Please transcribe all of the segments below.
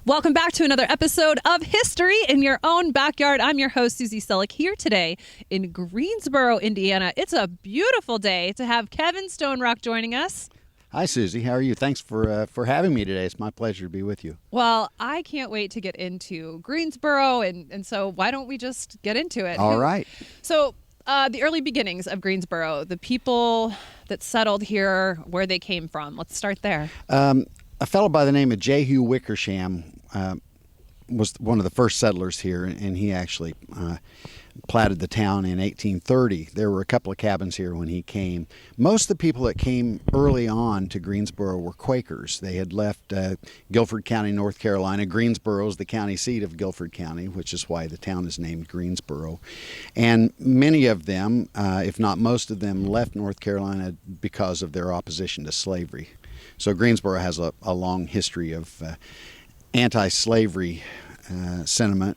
Welcome back to another episode of History in Your Own Backyard. I'm your host, Susie Selleck, here today in Greensboro, Indiana. It's a beautiful day to have Kevin Stonerock joining us. Hi, Susie. How are you? Thanks for having me today. It's my pleasure to be with you. Well, I can't wait to get into Greensboro, and so why don't we just get into it? All right. So the early beginnings of Greensboro, the people that settled here, where they came from. Let's start there. A fellow by the name of Jehu Wickersham was one of the first settlers here, and he actually platted the town in 1830. There were a couple of cabins here when he came. Most of the people that came early on to Greensboro were Quakers. They had left Guilford County, North Carolina. Greensboro is the county seat of Guilford County, which is why the town is named Greensboro. And many of them, if not most of them, left North Carolina because of their opposition to slavery. So Greensboro has a long history of anti-slavery sentiment.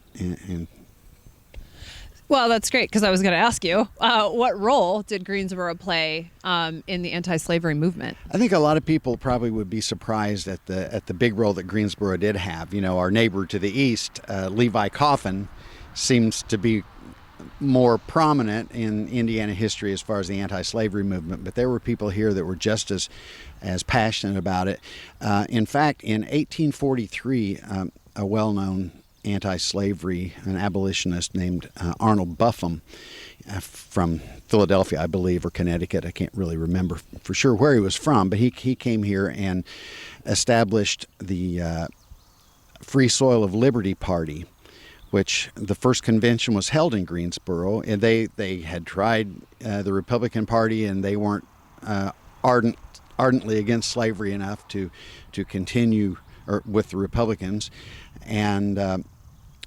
Well, that's great, because I was going to ask you, what role did Greensboro play in the anti-slavery movement? I think a lot of people probably would be surprised at the big role that Greensboro did have. You know, our neighbor to the east, Levi Coffin, seems to be more prominent in Indiana history as far as the anti-slavery movement, but there were people here that were just as passionate about it. In fact, in 1843, a well-known anti-slavery, an abolitionist named Arnold Buffum from Philadelphia, I believe, or Connecticut. I can't really remember for sure where he was from, but he came here and established the Free Soil of Liberty Party, which the first convention was held in Greensboro, and they had tried the Republican Party, and they weren't ardently against slavery enough to continue with the Republicans, and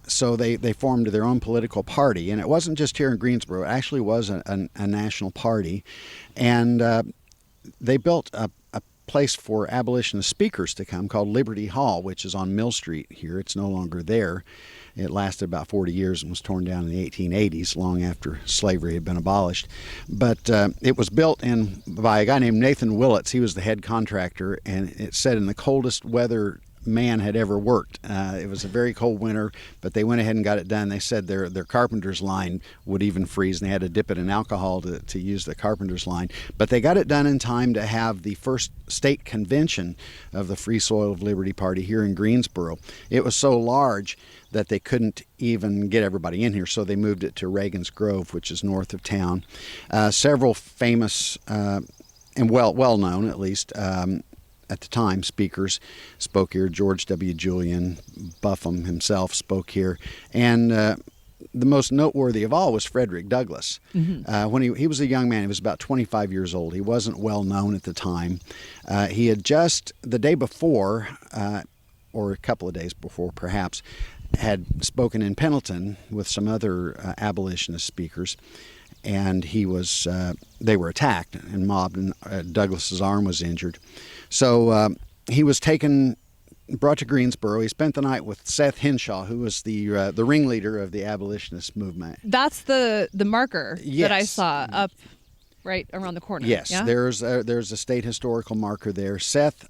so they formed their own political party. And it wasn't just here in Greensboro; it actually was a national party, and they built a place for abolitionist speakers to come called Liberty Hall, which is on Mill Street here. It's no longer there. It lasted about 40 years and was torn down in the 1880s, long after slavery had been abolished. But it was built by a guy named Nathan Willits. He was the head contractor, and it said in the coldest weather man had ever worked. It was a very cold winter, but they went ahead and got it done. They said their carpenter's line would even freeze, and they had to dip it in alcohol to use the carpenter's line. But they got it done in time to have the first state convention of the Free Soil of Liberty Party here in Greensboro. It was so large that they couldn't even get everybody in here, so they moved it to Reagan's Grove, which is north of town. Several famous and well-known, at least, at the time, speakers spoke here. George W. Julian, Buffum himself spoke here. And the most noteworthy of all was Frederick Douglass. Mm-hmm. When he was a young man, he was about 25 years old. He wasn't well known at the time. He had just, the day before, or a couple of days before perhaps, had spoken in Pendleton with some other abolitionist speakers. And they were attacked and mobbed, and Douglas's arm was injured. So he was brought to Greensboro. He spent the night with Seth Henshaw, who was the ringleader of the abolitionist movement. That's the marker Yes. that I saw up right around the corner. Yes, yeah? there's a state historical marker there. Seth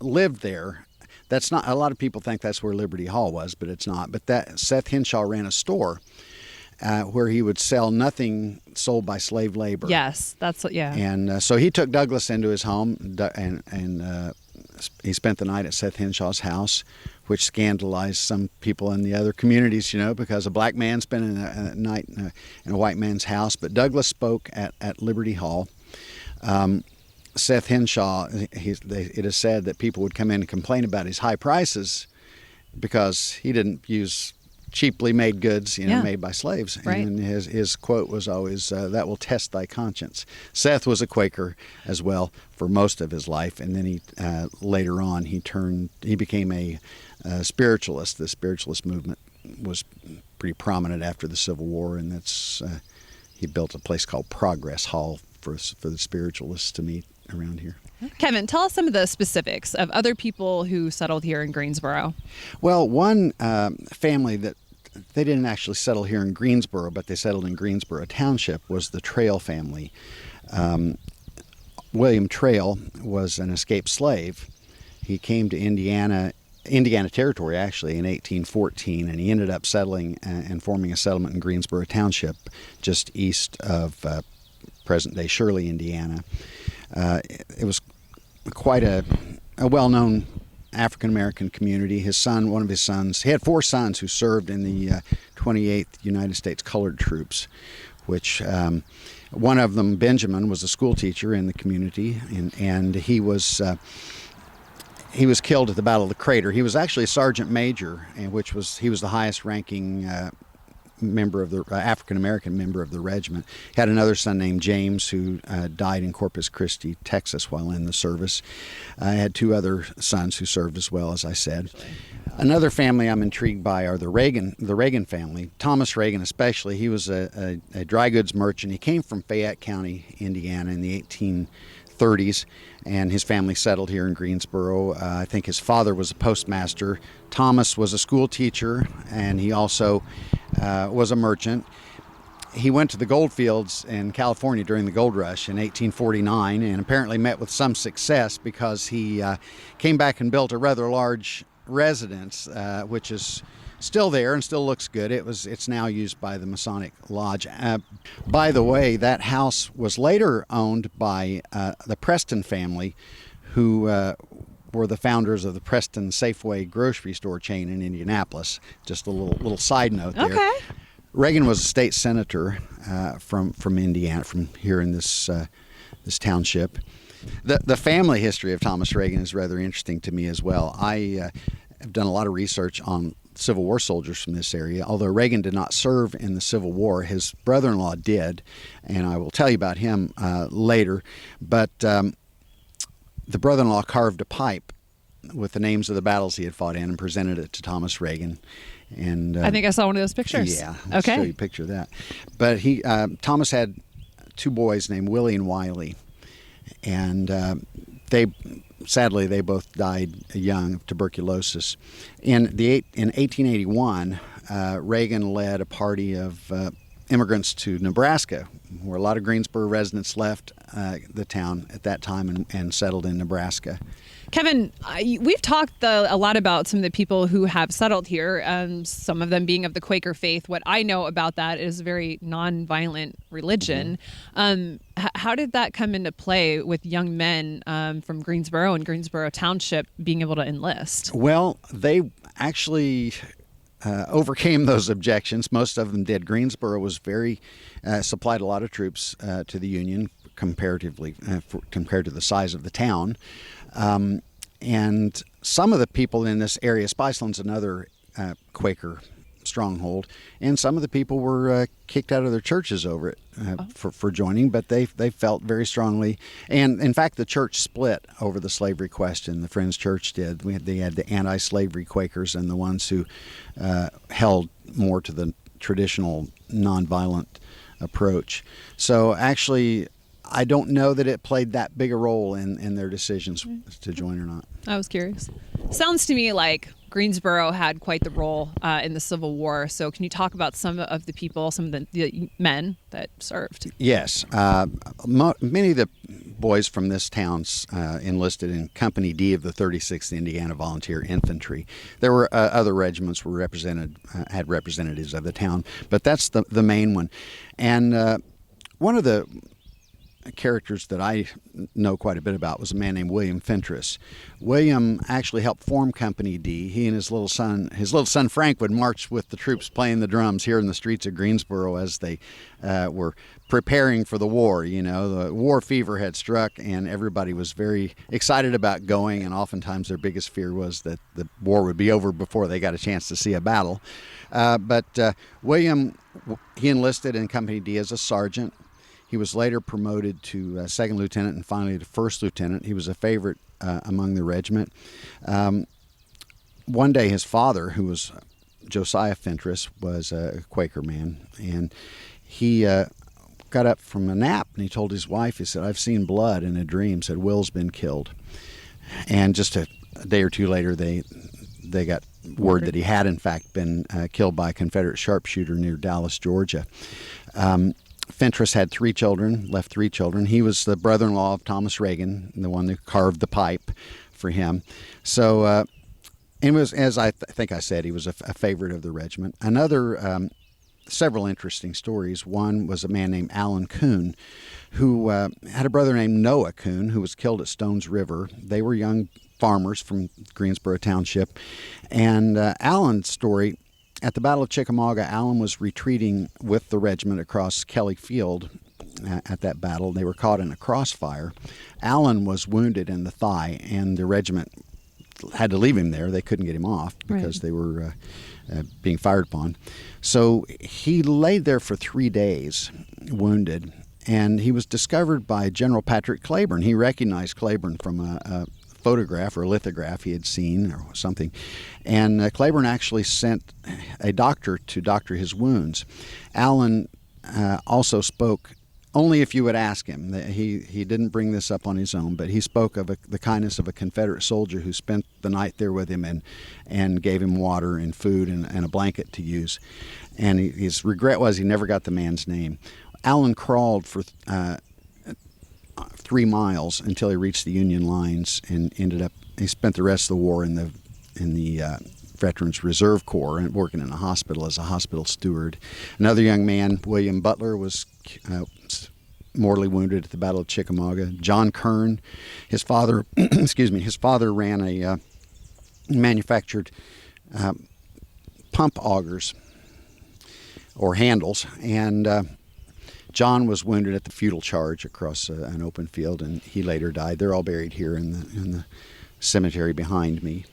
lived there. That's not. A lot of people think that's where Liberty Hall was, but it's not. But Seth Henshaw ran a store where he would sell nothing sold by slave labor. Yes, yeah. And so he took Douglass into his home, and he spent the night at Seth Henshaw's house, which scandalized some people in the other communities, because a black man spending a night in a white man's house. But Douglass spoke at Liberty Hall. Seth Henshaw, it is said that people would come in and complain about his high prices because he didn't use cheaply made goods, made by slaves. Right. And his quote was always, "That will test thy conscience." Seth was a Quaker as well for most of his life, and then he later on he became a spiritualist. The spiritualist movement was pretty prominent after the Civil War, and he built a place called Progress Hall for the spiritualists to meet around here. Kevin, tell us some of the specifics of other people who settled here in Greensboro. Well, one family that they didn't actually settle here in Greensboro, but they settled in Greensboro Township was the Trail family. William Trail was an escaped slave. He came to Indiana Indiana Territory, actually, in 1814, and he ended up settling and forming a settlement in Greensboro Township, just east of present-day Shirley, Indiana. It was quite a well-known African-American community. One of his sons, he had 4 sons who served in the 28th United States Colored Troops, which one of them, Benjamin, was a school teacher in the community, and he was killed at the Battle of the Crater. He was actually a sergeant major, he was the highest ranking member of the African-American member of the regiment. He had another son named James who died in Corpus Christi, Texas, while in the service. I had 2 other sons who served as well, as I said. Another family I'm intrigued by are the Reagan family. Thomas Reagan especially. He was a dry goods merchant. He came from Fayette County, Indiana in the 1830s, and his family settled here in Greensboro. I think his father was a postmaster. Thomas was a school teacher, and he also was a merchant. He went to the gold fields in California during the gold rush in 1849 and apparently met with some success because he came back and built a rather large residence, which is still there and still looks good. It's now used by the Masonic Lodge. By the way, that house was later owned by the Preston family, who were the founders of the Preston Safeway grocery store chain in Indianapolis. Just a little side note there. Okay. Reagan was a state senator from Indiana, from here in this township. The family history of Thomas Reagan is rather interesting to me as well. I have done a lot of research on Civil War soldiers from this area. Although Reagan did not serve in the Civil War, his brother-in-law did, and I will tell you about him later. But the brother-in-law carved a pipe with the names of the battles he had fought in and presented it to Thomas Reagan. And I think I saw one of those pictures. Yeah, I'll show you a picture of that. But Thomas had 2 boys named Willie and Wiley, and sadly they both died young of tuberculosis. In 1881, Reagan led a party of immigrants to Nebraska, where a lot of Greensboro residents left the town at that time and settled in Nebraska. Kevin, we've talked a lot about some of the people who have settled here, some of them being of the Quaker faith. What I know about that is a very nonviolent religion. Mm-hmm. How did that come into play with young men from Greensboro and Greensboro Township being able to enlist? Well, they actually overcame those objections. Most of them did. Greensboro was supplied a lot of troops to the Union comparatively compared to the size of the town. And some of the people in this area, Spiceland's another Quaker stronghold, and some of the people were kicked out of their churches over it for joining, but they felt very strongly. And in fact, the church split over the slavery question. The Friends Church did. They had the anti-slavery Quakers and the ones who held more to the traditional nonviolent approach. So actually, I don't know that it played that big a role in their decisions to join or not. I was curious. Sounds to me like Greensboro had quite the role in the Civil War. So can you talk about some of the people, some of the men that served? Yes. Many of the boys from this town enlisted in Company D of the 36th Indiana Volunteer Infantry. There were other regiments were had representatives of the town, but that's the main one. And one of the characters that I know quite a bit about was a man named William Fentress. William actually helped form Company D. He and his little son Frank would march with the troops playing the drums here in the streets of Greensboro as they were preparing for the war. You know, the war fever had struck and everybody was very excited about going, and oftentimes their biggest fear was that the war would be over before they got a chance to see a battle. But William, he enlisted in Company D as a sergeant. He was later promoted to second lieutenant and finally to first lieutenant. He was a favorite among the regiment. One day his father, who was Josiah Fentress, was a Quaker man, and he got up from a nap and he told his wife, he said, "I've seen blood in a dream," said, "Will's been killed." And just a day or two later they got word that he had in fact been killed by a Confederate sharpshooter near Dallas, Georgia. Fentress had left three children. He was the brother-in-law of Thomas Reagan, the one who carved the pipe for him. So And was, as I think I said, he was a favorite of the regiment. Another several interesting stories. One was a man named Alan Coon, who had a brother named Noah Coon, who was killed at Stones River. They were young farmers from Greensboro Township. And Alan's story, at the Battle of Chickamauga, Alan was retreating with the regiment across Kelly Field at that battle. They were caught in a crossfire. Alan was wounded in the thigh, and the regiment had to leave him there. They couldn't get him off because they were being fired upon. So he laid there for 3 days, wounded, and he was discovered by General Patrick Claiborne. He recognized Claiborne from a photograph or a lithograph he had seen or something. And Claiborne actually sent a doctor to doctor his wounds. Alan also spoke, only if you would ask him. He didn't bring this up on his own, but he spoke of the kindness of a Confederate soldier who spent the night there with him and gave him water and food and a blanket to use. And his regret was he never got the man's name. Alan crawled for 3 miles until he reached the Union lines and he spent the rest of the war in the Veterans Reserve Corps and working in a hospital as a hospital steward. Another young man, William Butler, was mortally wounded at the Battle of Chickamauga. John Kern, his father, his father ran a manufactured pump augers or handles, and John was wounded at the futile charge across an open field, and he later died. They're all buried here in the cemetery behind me.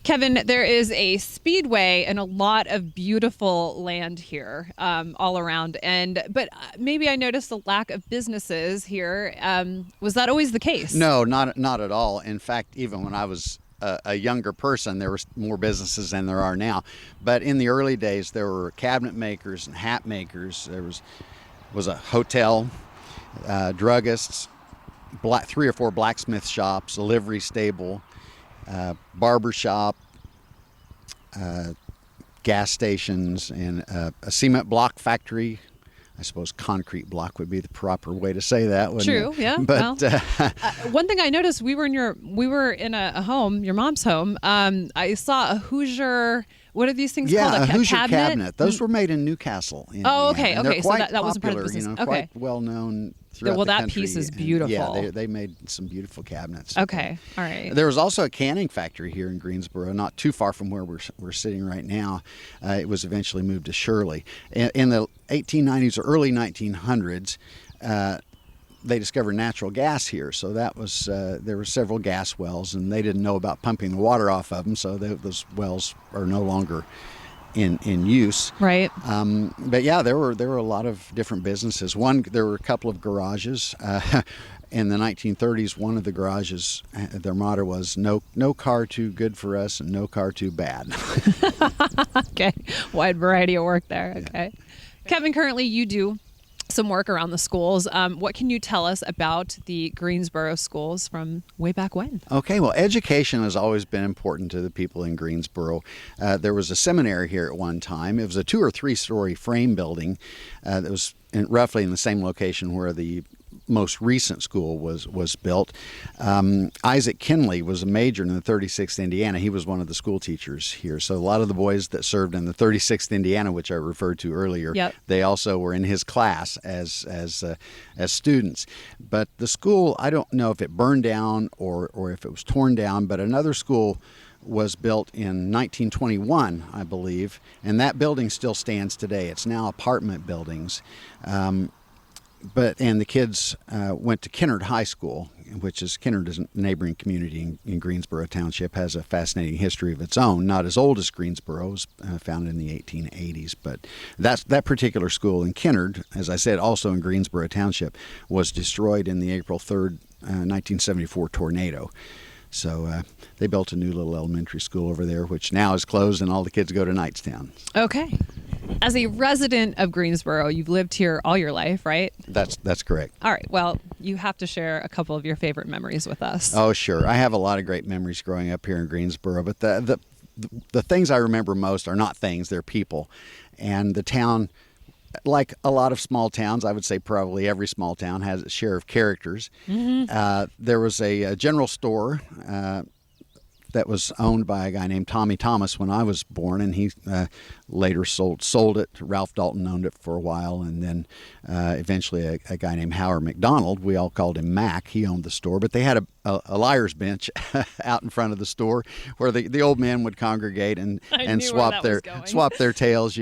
Kevin, there is a speedway and a lot of beautiful land here all around. But maybe I noticed a lack of businesses here. Was that always the case? No, not at all. In fact, even when I was a younger person, there were more businesses than there are now. But in the early days, there were cabinet makers and hat makers. There was a hotel, druggists, 3 or 4 blacksmith shops, a livery stable, barber shop, gas stations, and a cement block factory. I suppose concrete block would be the proper way to say that, wouldn't True, it? yeah. But one thing I noticed, we were in a home, your mom's home. I saw a Hoosier. What are these things called? A Hoosier cabinet? cabinet. Those were made in Newcastle. Oh, okay, and okay. So quite that wasn't part of the popular, business. Okay. Quite well known throughout Well, the that country. piece is And, beautiful. they made some beautiful cabinets. Okay, all right. There was also a canning factory here in Greensboro, not too far from where we're sitting right now. It was eventually moved to Shirley. In the 1890s or early 1900s, they discovered natural gas here, so that was there were several gas wells, and they didn't know about pumping the water off of them, so those wells are no longer in use. Right. But yeah, there were a lot of different businesses. There were a couple of garages. In the 1930s, one of the garages, their motto was "No car too good for us, and no car too bad." Okay, wide variety of work there. Okay, Kevin, currently you do some work around the schools. What can you tell us about the Greensboro schools from way back when? Okay, well, education has always been important to the people in Greensboro. There was a seminary here at one time. It was a 2 or 3 story frame building that was roughly in the same location where the most recent school was built. Isaac Kinley was a major in the 36th Indiana. He was one of the school teachers here. So a lot of the boys that served in the 36th Indiana, which I referred to earlier, they also were in his class as students. But the school, I don't know if it burned down or if it was torn down, but another school was built in 1921, I believe, and that building still stands today. It's now apartment buildings. And the kids went to Kennard High School, which is Kennard is a neighboring community in Greensboro Township, has a fascinating history of its own. Not as old as Greensboro, was founded in the 1880s, but that particular school in Kennard, as I said, also in Greensboro Township, was destroyed in the April 3rd, 1974 tornado. So they built a new little elementary school over there, which now is closed, and all the kids go to Knightstown. Okay. As a resident of Greensboro, you've lived here all your life, right? That's correct. All right. Well, you have to share a couple of your favorite memories with us. Oh, sure. I have a lot of great memories growing up here in Greensboro, but the things I remember most are not things, they're people. And the town, like a lot of small towns, I would say probably every small town has its share of characters. Mm-hmm. There was a general store that was owned by a guy named Tommy Thomas when I was born, and he later sold it. Ralph Dalton owned it for a while, and then eventually a guy named Howard McDonald, we all called him Mac, he owned the store. But they had a liar's bench out in front of the store where the old men would congregate and swap their tales.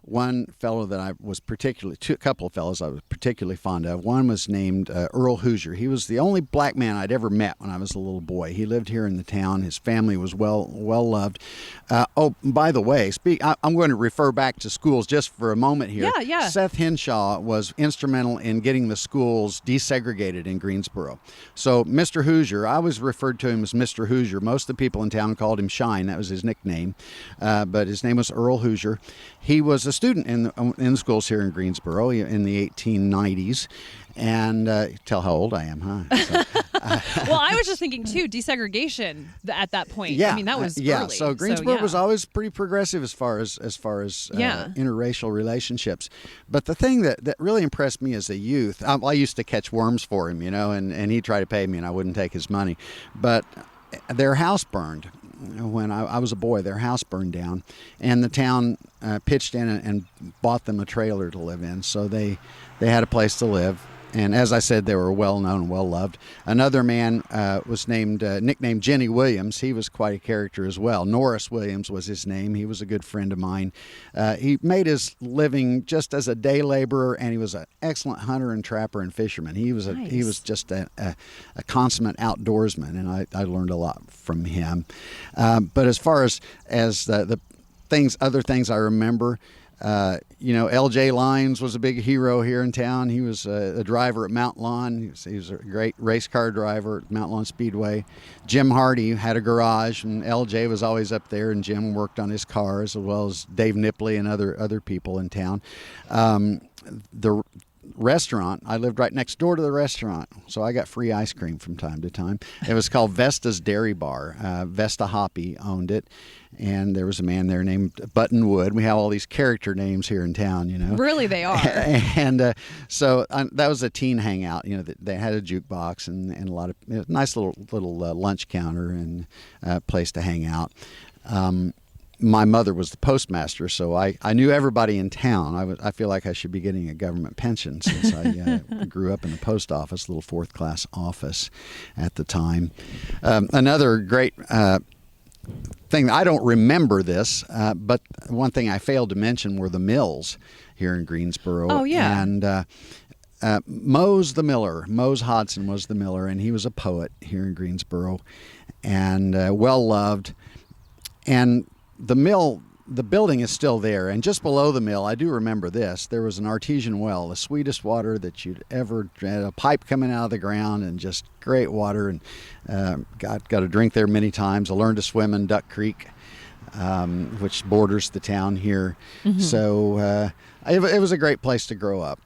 One fellow that I was a couple of fellows I was particularly fond of. One was named Earl Hoosier. He was the only black man I'd ever met when I was a little boy. He lived here in the town. His family was well loved. By the way, I'm going to refer back to schools just for a moment here. Yeah. Seth Henshaw was instrumental in getting the schools desegregated in Greensboro. So Mr. Hoosier, I was referred to him as Mr. Hoosier. Most of the people in town called him Shine. That was his nickname. But his name was Earl Hoosier. He was a student in the schools here in Greensboro in the 1890s. And tell how old I am, huh? So, well, I was just thinking too, desegregation at that point. Yeah, I mean, that was yeah. early. So Greensboro was always pretty progressive as far as interracial relationships. But the thing that really impressed me as a youth, I used to catch worms for him, and he'd try to pay me, and I wouldn't take his money. But their house burned. When I was a boy, their house burned down, and the town pitched in and bought them a trailer to live in. So they had a place to live. And as I said, they were well known and well loved. Another man was nicknamed Jenny Williams. He was quite a character as well. Norris Williams was his name. He was a good friend of mine. He made his living just as a day laborer, and he was an excellent hunter and trapper and fisherman. He was Nice. he was just a consummate outdoorsman, and I learned a lot from him. But as far as the other things I remember. L.J. Lyons was a big hero here in town. He was a driver at Mount Lawn. He was a great race car driver at Mount Lawn Speedway. Jim Hardy had a garage, and L.J. was always up there, and Jim worked on his cars, as well as Dave Nipley and other people in town. The restaurant, I lived right next door to the restaurant, so I got free ice cream from time to time. It was called Vesta's Dairy Bar. Vesta Hoppy owned it, and there was a man there named Buttonwood. We have all these character names here in town, Really, they are. And so that was a teen hangout. They had a jukebox and a lot of nice little lunch counter and place to hang out. My mother was the postmaster, so I knew everybody in town. I feel like I should be getting a government pension since I grew up in the post office, little fourth-class office at the time. Another great thing, I don't remember this, but one thing I failed to mention were the mills here in Greensboro. Oh, yeah. And Mose Hodson was the miller, and he was a poet here in Greensboro and well-loved. And the building is still there, and just below the mill, I do remember this, there was an artesian well, the sweetest water that you'd ever had, a pipe coming out of the ground, and just great water, and got to drink there many times. I learned to swim in Duck Creek, which borders the town here. Mm-hmm. So it was a great place to grow up.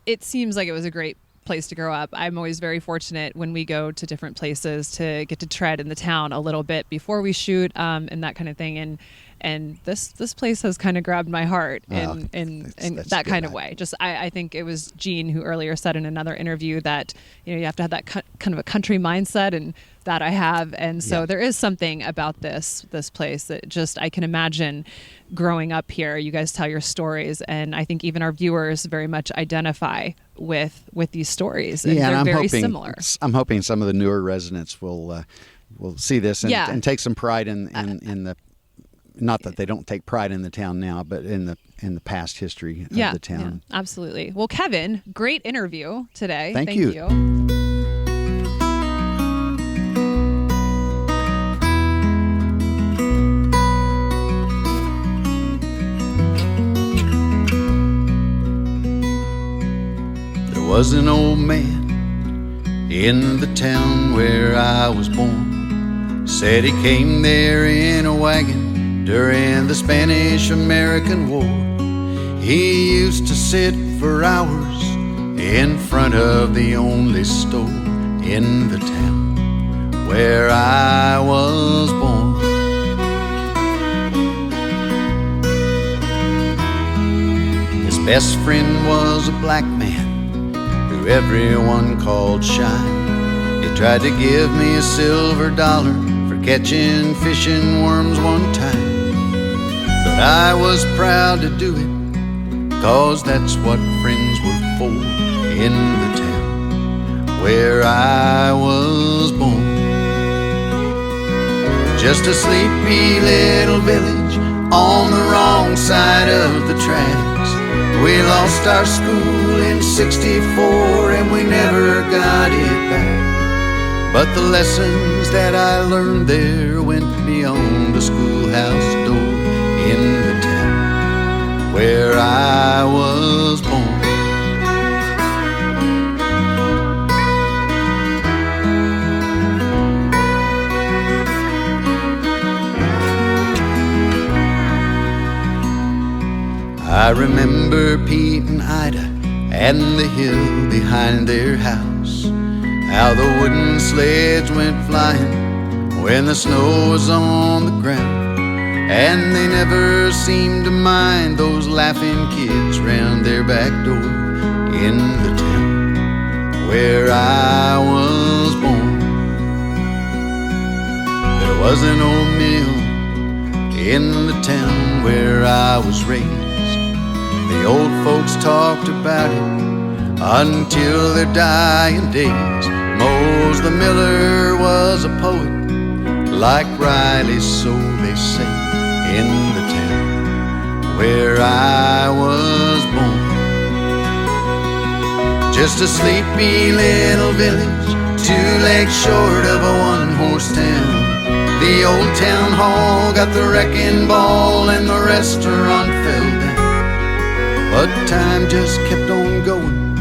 It seems like it was a great place to grow up. I'm always very fortunate when we go to different places to get to tread in the town a little bit before we shoot, and that kind of thing. And this place has kind of grabbed my heart in that kind of way. Just I think it was Gene who earlier said in another interview that you have to have that kind of a country mindset, and that I have. And so there is something about this place that just I can imagine growing up here. You guys tell your stories, and I think even our viewers very much identify with these stories. And they're very similar. I'm hoping some of the newer residents will see this and take some pride in the. Not that they don't take pride in the town now, but in the past history of the town. Yeah, absolutely. Well, Kevin, great interview today. Thank you. There was an old man in the town where I was born. Said he came there in a wagon during the Spanish-American War. He used to sit for hours in front of the only store in the town where I was born. His best friend was a black man who everyone called Shine. He tried to give me a silver dollar for catching fish and worms one time, but I was proud to do it, 'cause that's what friends were for in the town where I was born. Just a sleepy little village on the wrong side of the tracks. We lost our school in '64 and we never got it back. But the lessons that I learned there went beyond the schoolhouse door in the town where I was born. I remember Pete and Ida and the hill behind their house, how the wooden sleds went flying when the snow was on the ground, and they never seemed to mind those laughing kids round their back door in the town where I was born. There was an old mill in the town where I was raised. The old folks talked about it until their dying days. Mose the miller was a poet, like Riley, so they say, in the town where I was born. Just a sleepy little village, 2 legs short of a one-horse town. The old town hall got the wrecking ball and the restaurant fell down. But time just kept on going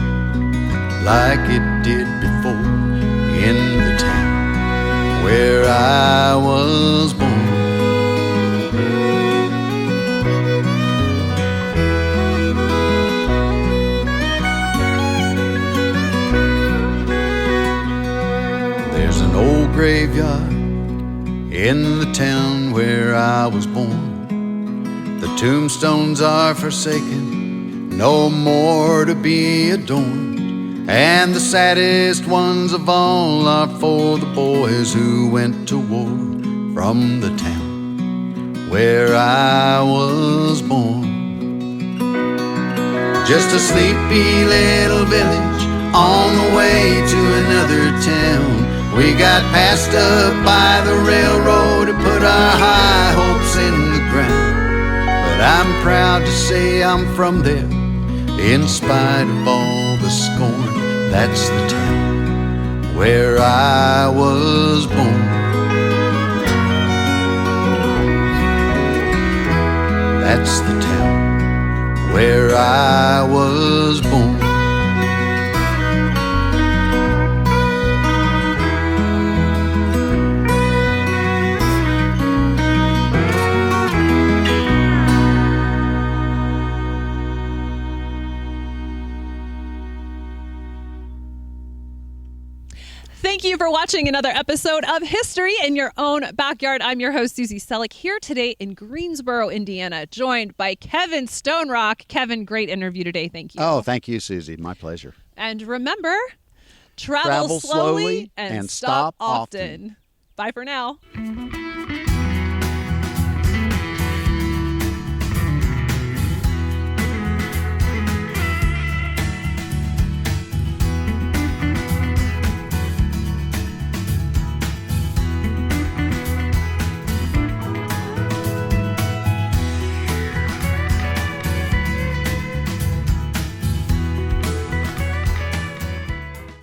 like it did before in the town where I was born. There's an old graveyard in the town where I was born. The tombstones are forsaken, no more to be adorned, and the saddest ones of all are for the boys who went to war from the town where I was born. Just a sleepy little village on the way to another town. We got passed up by the railroad to put our high hopes in the ground, but I'm proud to say I'm from there, in spite of all the scorn. That's the town where I was born. That's the town where I was born. Thank you for watching another episode of History in Your Own Backyard. I'm your host, Susie Selleck, here today in Greensboro, Indiana, joined by Kevin Stonerock. Kevin, great interview today. Thank you. Oh, thank you, Susie. My pleasure. And remember, travel slowly and stop often. Bye for now.